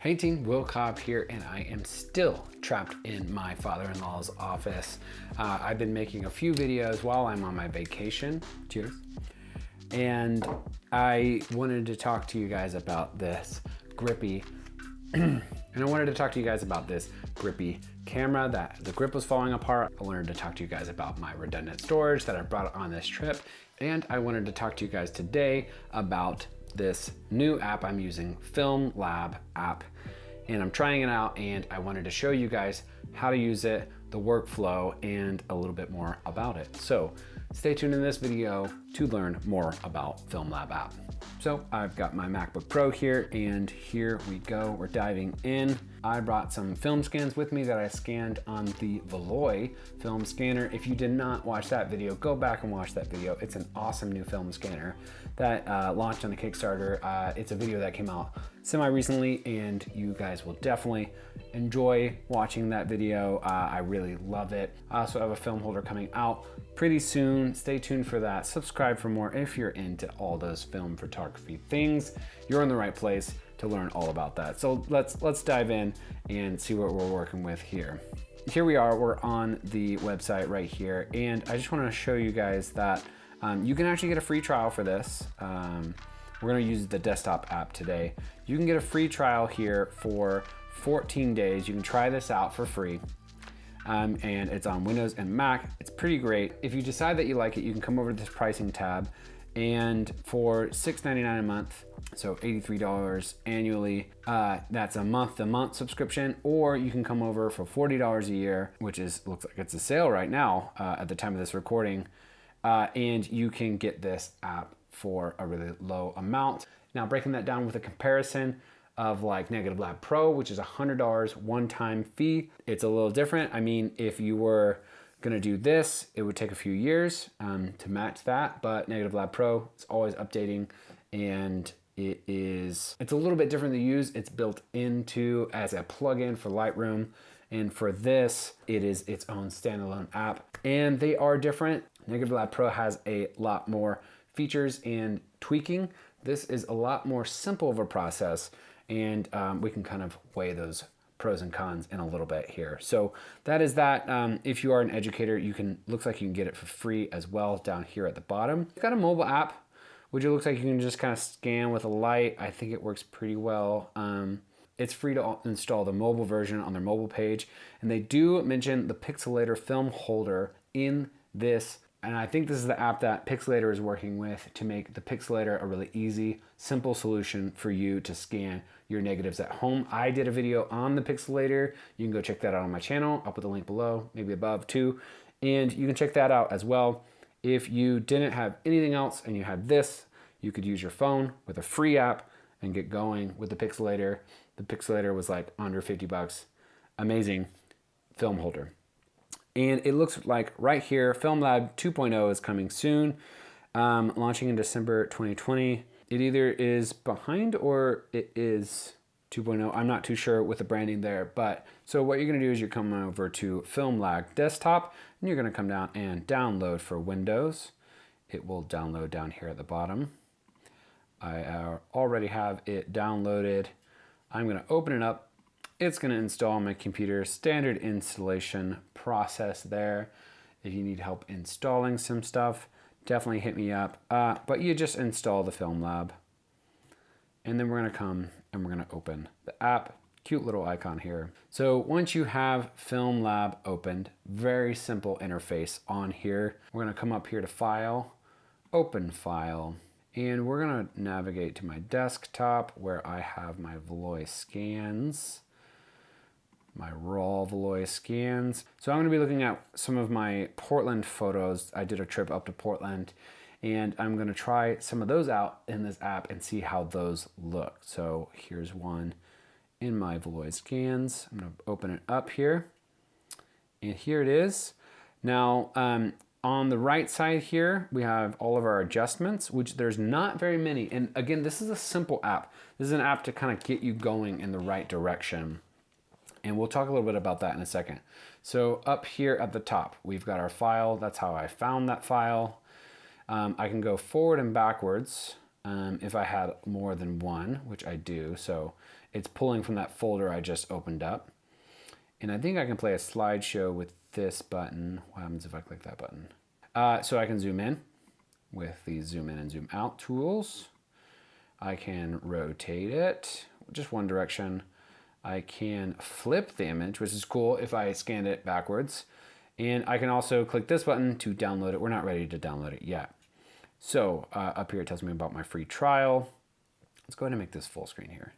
Hey team, Will Cobb here, and I am still trapped in my father-in-law's office. I've been making a few videos while I'm on my vacation. Cheers. And I wanted to talk to you guys about this grippy, camera that the grip was falling apart. I wanted to talk to you guys about my redundant storage that I brought on this trip. And I wanted to talk to you guys today about this new app I'm using, Film Lab app. And I'm trying it out, and I wanted to show you guys how to use it, the workflow, and a little bit more about it. So stay tuned in this video to learn more about Film Lab app. So I've got my MacBook Pro here, and here we go. We're diving in. I brought some film scans with me that I scanned on the Veloy film scanner. If you did not watch that video, go back and watch that video. It's an awesome new film scanner that launched on a Kickstarter. It's a video that came out semi-recently, and you guys will definitely enjoy watching that video. I really love it. I also have a film holder coming out pretty soon. Stay tuned for that. Subscribe for more if you're into all those film photography things. You're in the right place to learn all about that. So let's dive in and see what we're working with here. Here we are, we're on the website right here, and I just want to show you guys that you can actually get a free trial for this. We're going to use the desktop app today. You can get a free trial here for 14 days. You can try this out for free. And it's on Windows and Mac. It's pretty great. If you decide that you like it, you can come over to this pricing tab, and for $6.99 a month, so $83 annually, that's a month-to-month subscription, or you can come over for $40 a year, which looks like it's a sale right now at the time of this recording, and you can get this app for a really low amount. Now, breaking that down with a comparison of like Negative Lab Pro, which is $100 one-time fee, it's a little different. I mean, if you were gonna do this, it would take a few years to match that, but Negative Lab Pro is always updating, and it's a little bit different to use. It's built into as a plugin for Lightroom, and for this, it is its own standalone app, and they are different. Negative Lab Pro has a lot more features and tweaking. This is a lot more simple of a process, and we can kind of weigh those pros and cons in a little bit here. So that is that. If you are an educator, looks like you can get it for free as well down here at the bottom. It's got a mobile app, which it looks like you can just kind of scan with a light. I think it works pretty well. It's free to install the mobile version on their mobile page, and they do mention the Pixelator film holder in this. And I think this is the app that Pixelator is working with to make the Pixelator a really easy, simple solution for you to scan your negatives at home. I did a video on the Pixelator. You can go check that out on my channel. I'll put the link below, maybe above too. And you can check that out as well. If you didn't have anything else and you had this, you could use your phone with a free app and get going with the Pixelator. The Pixelator was like under 50 bucks. Amazing film holder. And it looks like right here, Film Lab 2.0 is coming soon, launching in December 2020. It either is behind or it is 2.0. I'm not too sure with the branding there. But so what you're going to do is you're coming over to Film Lab Desktop, and you're going to come down and download for Windows. It will download down here at the bottom. I already have it downloaded. I'm going to open it up. It's going to install on my computer. Standard installation process there. If you need help installing some stuff, definitely hit me up. But you just install the Film Lab. And then we're going to come and we're going to open the app. Cute little icon here. So once you have Film Lab opened, very simple interface on here. We're going to come up here to File, Open File. And we're going to navigate to my desktop where I have my Veloy scans. My raw Veloy scans. So I'm going to be looking at some of my Portland photos. I did a trip up to Portland, and I'm going to try some of those out in this app and see how those look. So here's one in my Veloy scans. I'm going to open it up here, and here it is. Now on the right side here, we have all of our adjustments, which there's not very many. And again, this is a simple app. This is an app to kind of get you going in the right direction. And we'll talk a little bit about that in a second. So up here at the top, we've got our file. That's how I found that file. I can go forward and backwards if I had more than one, which I do. So it's pulling from that folder I just opened up. And I think I can play a slideshow with this button. What happens if I click that button? So I can zoom in with these zoom in and zoom out tools. I can rotate it just one direction. I can flip the image, which is cool if I scanned it backwards. And I can also click this button to download it. We're not ready to download it yet. So up here it tells me about my free trial. Let's go ahead and make this full screen here.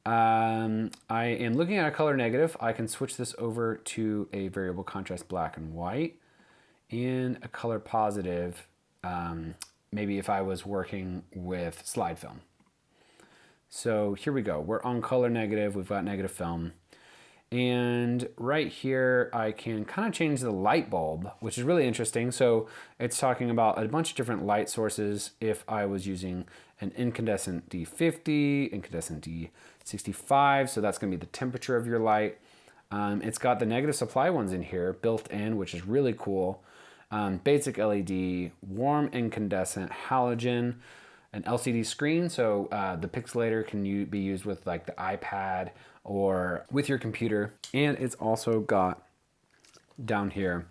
I am looking at a color negative. I can switch this over to a variable contrast black and white and a color positive, maybe if I was working with slide film. So here we go. We're on color negative. We've got negative film. And right here, I can kind of change the light bulb, which is really interesting. So it's talking about a bunch of different light sources. If I was using an incandescent D50, incandescent D65, so that's going to be the temperature of your light. It's got the negative supply ones in here built in, which is really cool. Basic LED, warm incandescent, halogen, an LCD screen. So the pixelator can be used with like the iPad or with your computer. And it's also got down here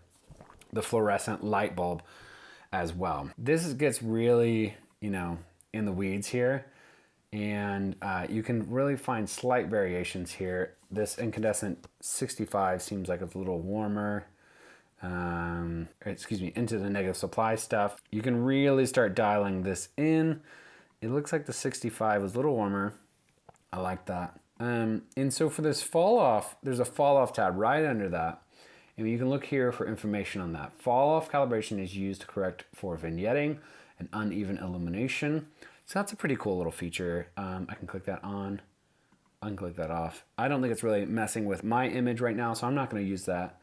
the fluorescent light bulb as well. This gets really, in the weeds here. And you can really find slight variations here. This incandescent 65 seems like it's a little warmer. Into the negative supply stuff. You can really start dialing this in. It looks like the 65 is a little warmer. I like that. And so for this fall off, there's a fall off tab right under that. And you can look here for information on that. Fall off calibration is used to correct for vignetting and uneven illumination. So that's a pretty cool little feature. I can click that on, unclick that off. I don't think it's really messing with my image right now, so I'm not going to use that.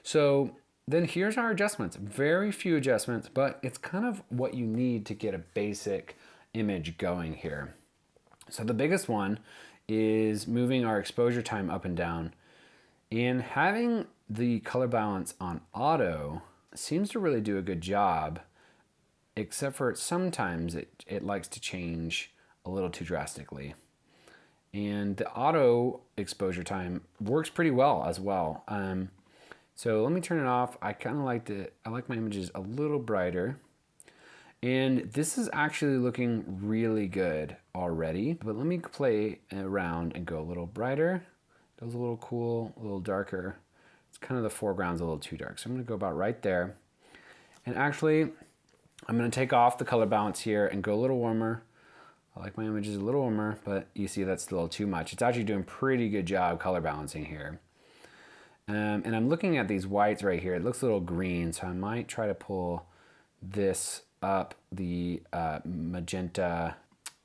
So then here's our adjustments. Very few adjustments, but it's kind of what you need to get a basic image going here. So the biggest one is moving our exposure time up and down. And having the color balance on auto seems to really do a good job, except for sometimes it likes to change a little too drastically. And the auto exposure time works pretty well as well. So let me turn it off. I like my images a little brighter. And this is actually looking really good already. But let me play around and go a little brighter. It was a little cool, a little darker. It's kind of the foreground's a little too dark. So I'm gonna go about right there. And actually, I'm gonna take off the color balance here and go a little warmer. I like my images a little warmer, but you see that's still too much. It's actually doing a pretty good job color balancing here. And I'm looking at these whites right here. It looks a little green, so I might try to pull this up, the magenta,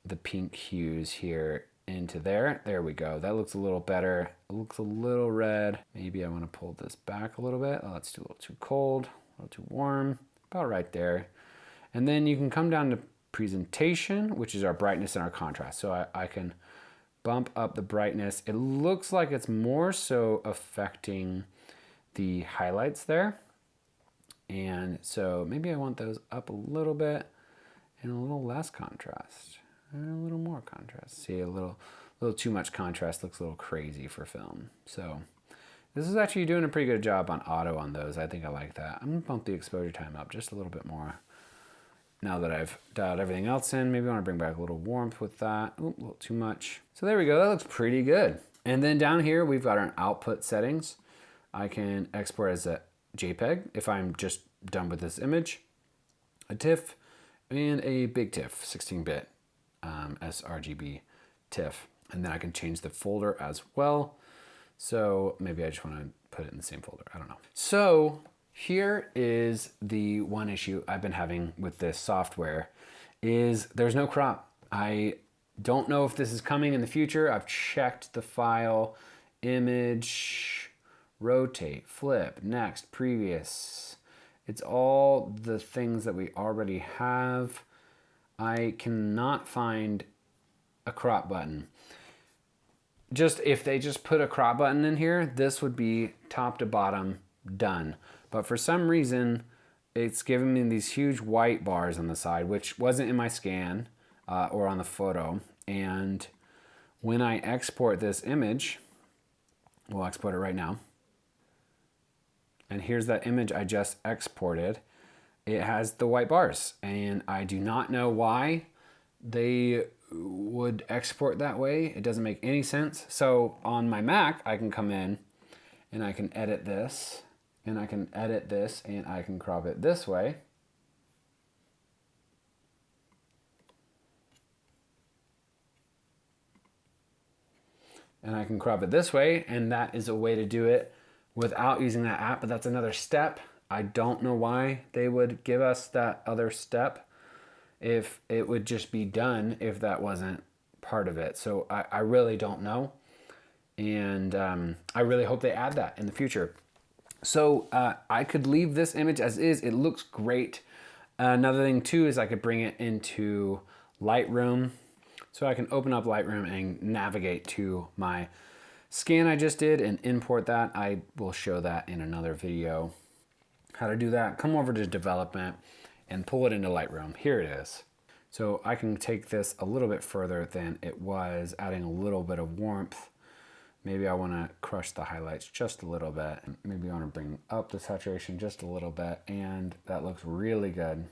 the pink hues here into there. There we go. That looks a little better. It looks a little red. Maybe I want to pull this back a little bit. Oh, it's a little too cold, a little too warm. About right there. And then you can come down to presentation, which is our brightness and our contrast. So I can bump up the brightness. It looks like it's more so affecting the highlights there. And so maybe I want those up a little bit and a little less contrast, and a little more contrast. See, a little too much contrast looks a little crazy for film. So this is actually doing a pretty good job on auto on those. I think I like that. I'm gonna bump the exposure time up just a little bit more. Now that I've dialed everything else in, maybe I want to bring back a little warmth with that. Ooh, a little too much. So there we go. That looks pretty good. And then down here, we've got our output settings. I can export as a JPEG if I'm just done with this image, a TIFF, and a big TIFF, 16-bit sRGB TIFF. And then I can change the folder as well. So maybe I just want to put it in the same folder. I don't know. So here is the one issue I've been having with this software is there's no crop. I don't know if this is coming in the future. I've checked the file, image, rotate, flip, next, previous. It's all the things that we already have. I cannot find a crop button. If they just put a crop button in here, this would be top to bottom done. But for some reason, it's giving me these huge white bars on the side, which wasn't in my scan or on the photo. And when I export this image, we'll export it right now. And here's that image I just exported. It has the white bars, and I do not know why they would export that way. It doesn't make any sense. So on my Mac, I can come in and I can edit this, and I can edit this, and I can crop it this way. And I can crop it this way, and that is a way to do it without using that app, but that's another step. I don't know why they would give us that other step if it would just be done if that wasn't part of it. So I really don't know. And I really hope they add that in the future. So I could leave this image as is. It looks great. Another thing too is I could bring it into Lightroom. So I can open up Lightroom and navigate to my scan I just did and import that. I will show that in another video. How to do that, come over to development and pull it into Lightroom. Here it is. So I can take this a little bit further than it was, adding a little bit of warmth. Maybe I wanna crush the highlights just a little bit. Maybe I wanna bring up the saturation just a little bit, and that looks really good.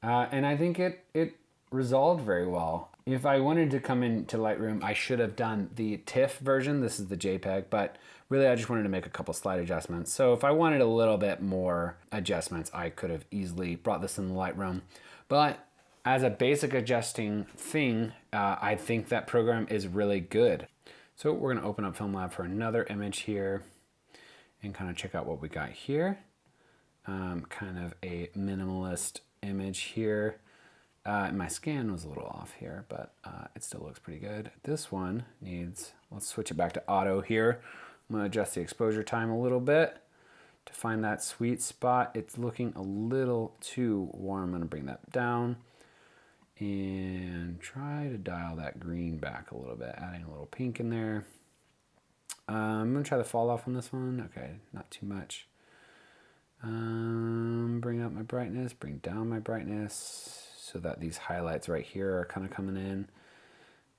And I think it resolved very well. If I wanted to come into Lightroom, I should have done the TIFF version. This is the JPEG, but really I just wanted to make a couple slight adjustments. So if I wanted a little bit more adjustments, I could have easily brought this in the Lightroom. But as a basic adjusting thing, I think that program is really good. So we're gonna open up Film Lab for another image here and kind of check out what we got here. Kind of a minimalist image here. My scan was a little off here, but it still looks pretty good. This one needs, let's switch it back to auto here. I'm gonna adjust the exposure time a little bit to find that sweet spot. It's looking a little too warm. I'm gonna bring that down and try to dial that green back a little bit, adding a little pink in there. I'm gonna try the fall off on this one. Okay, not too much. Bring up my brightness, bring down my brightness, so that these highlights right here are kind of coming in,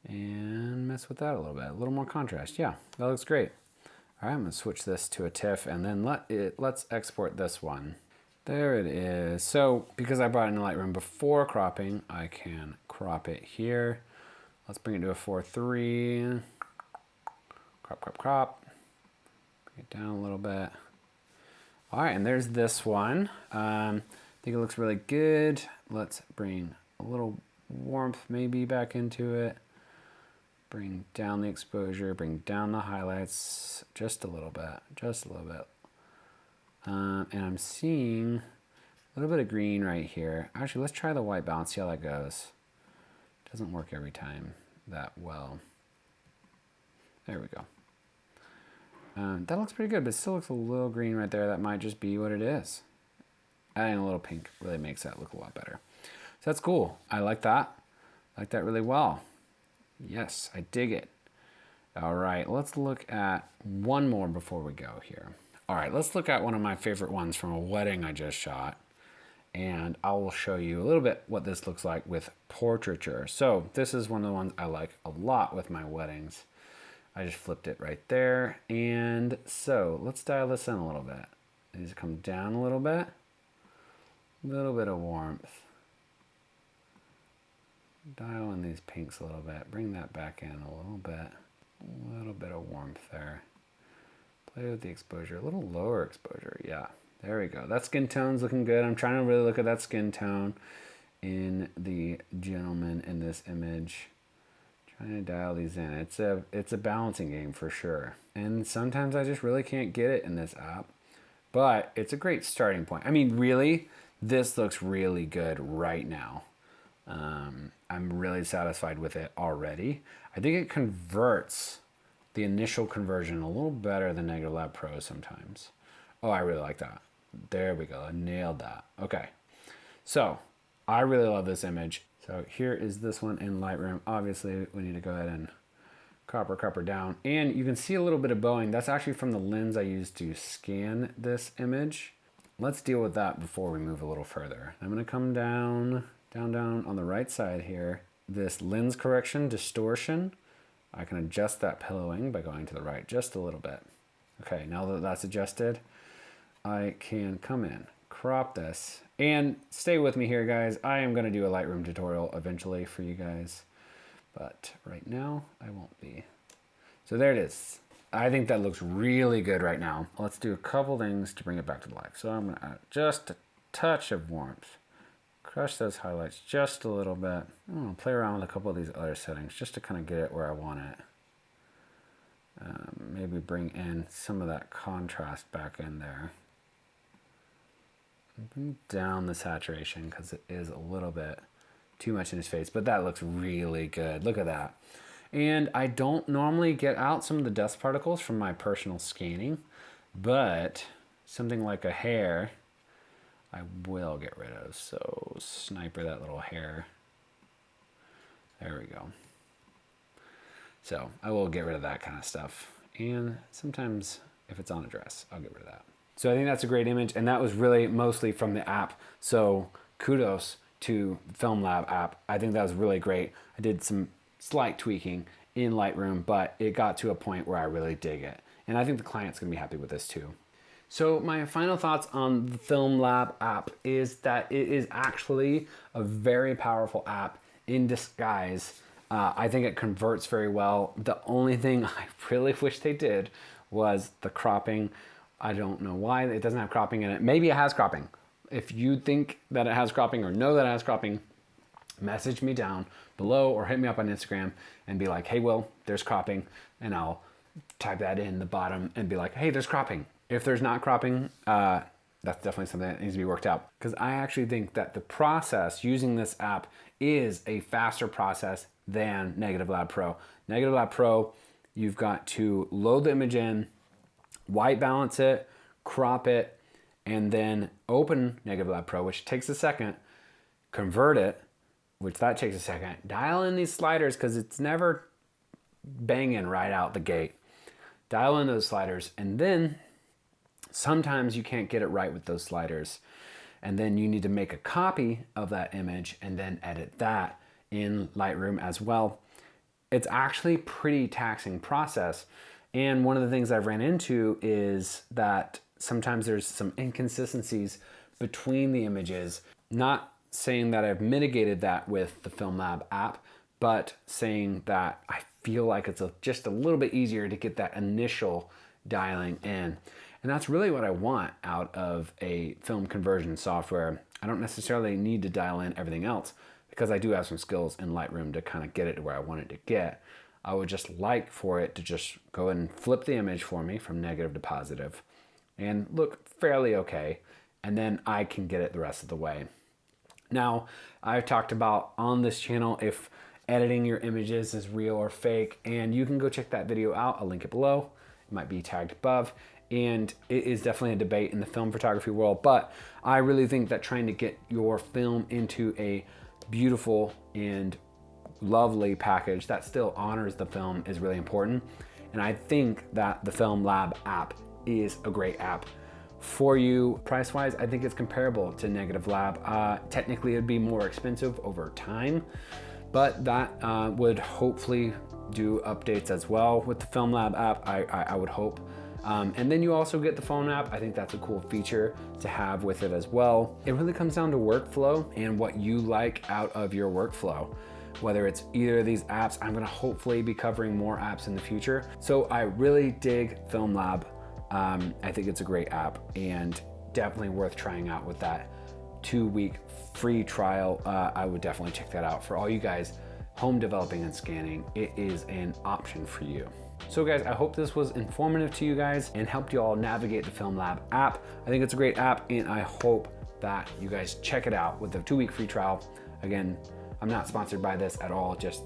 and mess with that a little more contrast. Yeah, that looks great. All right, I'm gonna switch this to a TIFF, and then let's export this one. There it is. So because I brought it in Lightroom before cropping, I can crop it here. Let's bring it to a 4:3. Crop. Bring it down a little bit. All right, and there's this one. I think it looks really good. Let's bring a little warmth maybe back into it. Bring down the exposure, bring down the highlights just a little bit. And I'm seeing a little bit of green right here. Actually, let's try the white balance, see how that goes. Doesn't work every time that well. There we go. That looks pretty good, but it still looks a little green right there. That might just be what it is. Adding a little pink really makes that look a lot better. So that's cool. I like that. I like that really well. Yes, I dig it. All right, let's look at one more before we go here. All right, let's look at one of my favorite ones from a wedding I just shot. And I will show you a little bit what this looks like with portraiture. So this is one of the ones I like a lot with my weddings. I just flipped it right there. And so let's dial this in a little bit. It needs to come down a little bit. A little bit of warmth. Dial in these pinks a little bit. Bring that back in a little bit. A little bit of warmth there. Play with the exposure. A little lower exposure. Yeah. There we go. That skin tone's looking good. I'm trying to really look at that skin tone in the gentleman in this image. Trying to dial these in. It's a balancing game for sure. And sometimes I just really can't get it in this app. But it's a great starting point. I mean, really, this looks really good right now. I'm really satisfied with it already. I think it converts the initial conversion a little better than Negative Lab Pro sometimes. Oh, I really like that. There we go. I nailed that. Okay. So I really love this image. So here is this one in Lightroom. Obviously, we need to go ahead and crop her down. And you can see a little bit of bowing. That's actually from the lens I used to scan this image. Let's deal with that before we move a little further. I'm going to come down on the right side here. This lens correction, distortion, I can adjust that pillowing by going to the right just a little bit. Okay, now that that's adjusted, I can come in, crop this, and stay with me here, guys. I am gonna do a Lightroom tutorial eventually for you guys, but right now I won't be. So there it is. I think that looks really good right now. Let's do a couple things to bring it back to life. So I'm gonna add just a touch of warmth. Crush those highlights just a little bit. I'm gonna play around with a couple of these other settings just to kind of get it where I want it. Maybe bring in some of that contrast back in there. Bring down the saturation because it is a little bit too much in his face, but that looks really good. Look at that. And I don't normally get out some of the dust particles from my personal scanning, but something like a hair, I will get rid of. So sniper that little hair. There we go. So I will get rid of that kind of stuff. And sometimes if it's on a dress, I'll get rid of that. So I think that's a great image, and that was really mostly from the app. So kudos to Film Lab app. I think that was really great. I did some slight tweaking in Lightroom, but it got to a point where I really dig it. And I think the client's gonna be happy with this too. So my final thoughts on the Film Lab app is that it is actually a very powerful app in disguise. I think it converts very well. The only thing I really wish they did was the cropping. I don't know why it doesn't have cropping in it. Maybe it has cropping. If you think that it has cropping or know that it has cropping, message me down below or hit me up on Instagram and be like, hey, Will, there's cropping. And I'll type that in the bottom and be like, hey, there's cropping. If there's not cropping, that's definitely something that needs to be worked out. Because I actually think that the process using this app is a faster process than Negative Lab Pro. Negative Lab Pro, you've got to load the image in, white balance it, crop it, and then open Negative Lab Pro, which takes a second, convert it, which that takes a second, dial in these sliders because it's never banging right out the gate. Dial in those sliders, and then sometimes you can't get it right with those sliders. And then you need to make a copy of that image and then edit that in Lightroom as well. It's actually a pretty taxing process. And one of the things I've ran into is that sometimes there's some inconsistencies between the images. Not saying that I've mitigated that with the Film Lab app, but saying that I feel like it's just a little bit easier to get that initial dialing in. And that's really what I want out of a film conversion software. I don't necessarily need to dial in everything else because I do have some skills in Lightroom to kind of get it to where I want it to get. I would just like for it to just go ahead and flip the image for me from negative to positive and look fairly okay. And then I can get it the rest of the way. Now, I've talked about on this channel if editing your images is real or fake, and you can go check that video out. I'll link it below. It might be tagged above. And it is definitely a debate in the film photography world, but I really think that trying to get your film into a beautiful and lovely package that still honors the film is really important. And I think that the Film Lab app is a great app for you. Price-wise, I think it's comparable to Negative Lab. Technically, it'd be more expensive over time, but that would hopefully do updates as well with the Film Lab app, I would hope. And then you also get the phone app. I think that's a cool feature to have with it as well. It really comes down to workflow and what you like out of your workflow. Whether it's either of these apps, I'm gonna hopefully be covering more apps in the future. So I really dig Film Lab. I think it's a great app and definitely worth trying out with that 2-week free trial. I would definitely check that out. For all you guys home developing and scanning, it is an option for you. So guys, I hope this was informative to you guys and helped you all navigate the Film Lab app. I think it's a great app and I hope that you guys check it out with the 2-week free trial. Again, I'm not sponsored by this at all, just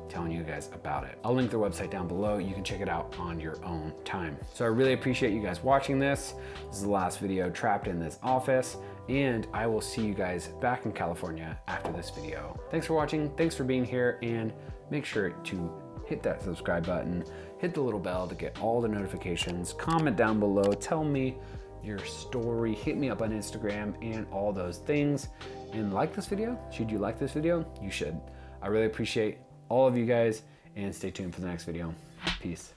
telling you guys about it. I'll link their website down below. You can check it out on your own time. So I really appreciate you guys watching this. This is the last video trapped in this office, and I will see you guys back in California after this video. Thanks for watching, thanks for being here, and make sure to hit that subscribe button, hit the little bell to get all the notifications, comment down below, tell me your story, hit me up on Instagram and all those things. And like this video. Should you like this video? You should. I really appreciate all of you guys, and stay tuned for the next video. Peace.